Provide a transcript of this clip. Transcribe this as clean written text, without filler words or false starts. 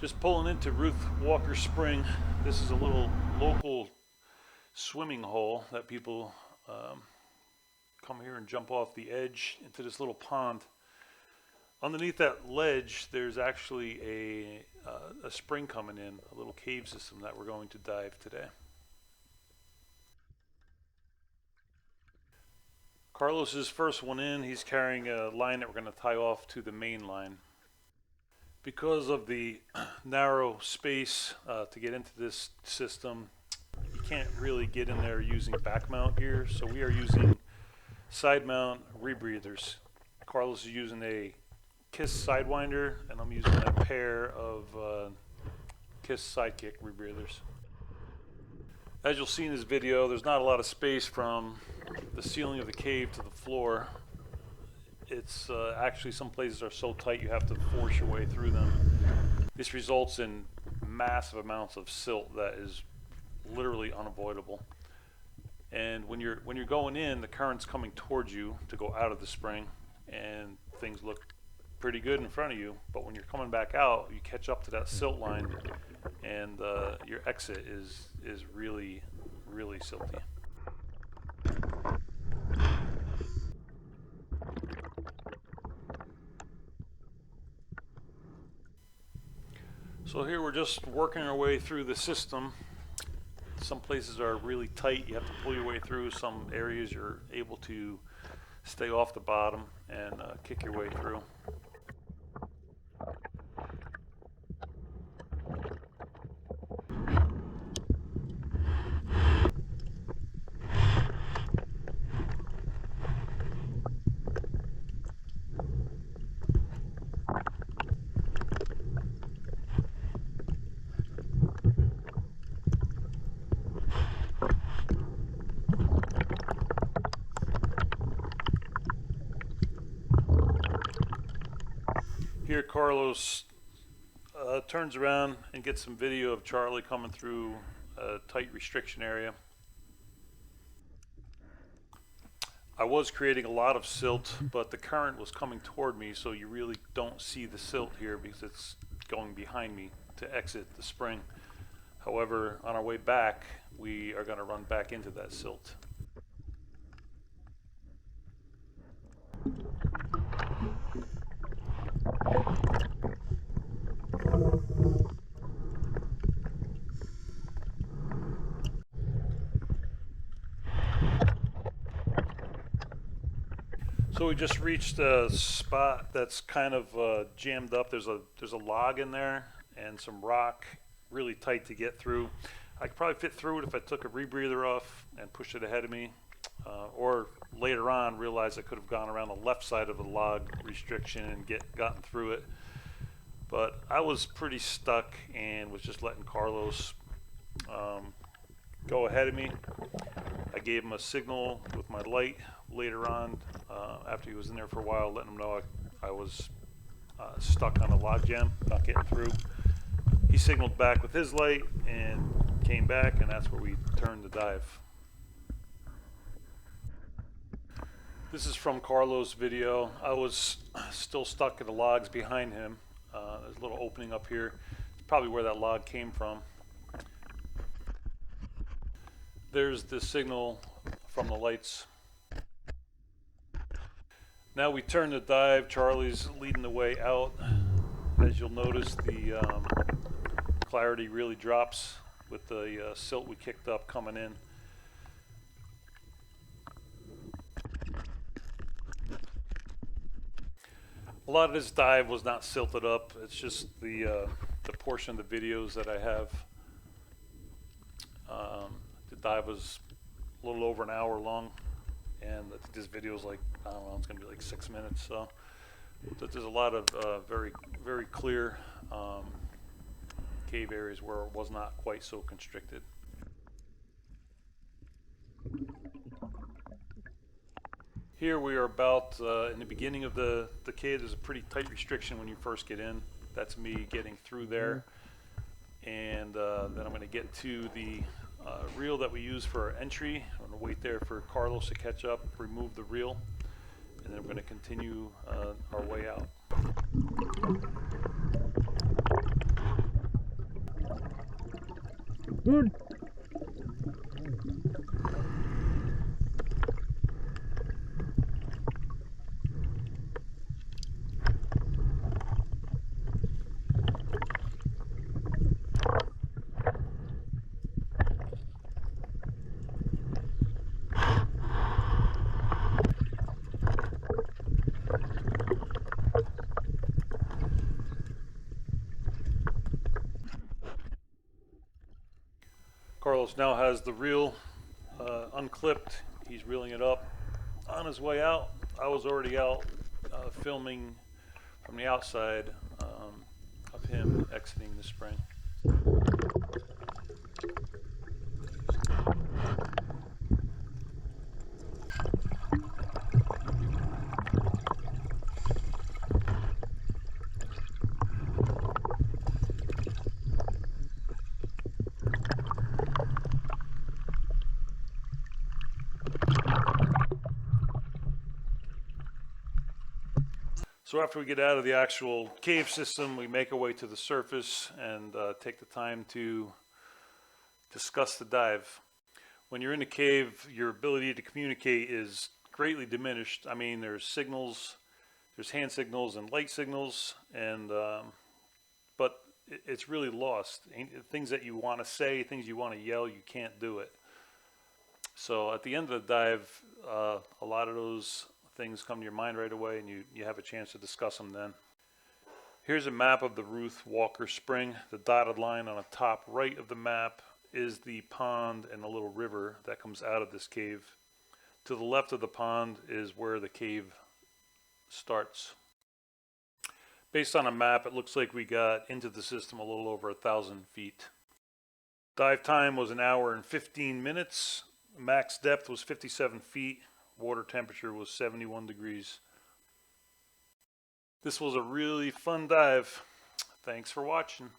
Just pulling into Ruth Walker Spring. This is a little local swimming hole that people come here and jump off the edge into this little pond. Underneath that ledge, there's actually a spring coming in, a little cave system that we're going to dive today. Carlos is first one in. He's carrying a line that we're going to tie off to the main line. Because of the narrow space to get into this system, you can't really get in there using back mount gear, so we are using side mount rebreathers. Carlos is using a KISS Sidewinder, and I'm using a pair of KISS Sidekick rebreathers. As you'll see in this video, there's not a lot of space from the ceiling of the cave to the floor. It's actually, some places are so tight you have to force your way through them. This results in massive amounts of silt that is literally unavoidable. And when you're going in, the current's coming towards you to go out of the spring, and things look pretty good in front of you. But when you're coming back out, you catch up to that silt line, and your exit is really, really silty. So here we're just working our way through the system. Some places are really tight, you have to pull your way through. Some areas you're able to stay off the bottom and kick your way through. Here Carlos turns around and gets some video of Charlie coming through a tight restriction area. I was creating a lot of silt, but the current was coming toward me, so you really don't see the silt here because it's going behind me to exit the spring. However, on our way back, we are going to run back into that silt. So we just reached a spot that's kind of jammed up. There's a log in there and some rock, really tight to get through. I could probably fit through it if I took a rebreather off and pushed it ahead of me, or later on realized I could have gone around the left side of the log restriction and gotten through it. But I was pretty stuck and was just letting Carlos go ahead of me. I gave him a signal with my light later on after he was in there for a while, letting him know I was stuck on a log jam, not getting through. He signaled back with his light and came back, and that's where we turned the dive. This is from Carlos' video. I was still stuck in the logs behind him. There's a little opening up here. It's probably where that log came from. There's the signal from the lights. Now we turn the dive. Charlie's leading the way out. As you'll notice, the clarity really drops with the silt we kicked up coming in. A lot of this dive was not silted up. It's just the portion of the videos that I have. The dive was a little over an hour long, and I think this video is like, I don't know, it's going to be like 6 minutes. So there's a lot of very, very clear cave areas where it was not quite so constricted. Here we are about in the beginning of the cave. There's a pretty tight restriction when you first get in. That's me getting through there. And then I'm going to get to the reel that we use for our entry. I'm going to wait there for Carlos to catch up, remove the reel, and then we're going to continue our way out. Carlos now has the reel unclipped. He's reeling it up. On his way out, I was already out filming from the outside of him exiting the spring. So after we get out of the actual cave system, we make our way to the surface and take the time to discuss the dive. When you're in the cave, your ability to communicate is greatly diminished. I mean, there's signals, there's hand signals and light signals, and but it's really lost. Things that you want to say, things you want to yell, you can't do it. So at the end of the dive, a lot of those things come to your mind right away, and you have a chance to discuss them then. Here's a map of the Ruth Walker Spring. The dotted line on the top right of the map is the pond and the little river that comes out of this cave. To the left of the pond is where the cave starts. Based on a map, it looks like we got into the system a little over 1,000 feet. Dive time was 1 hour and 15 minutes. Max depth was 57 feet. Water temperature was 71 degrees. This was a really fun dive. Thanks for watching.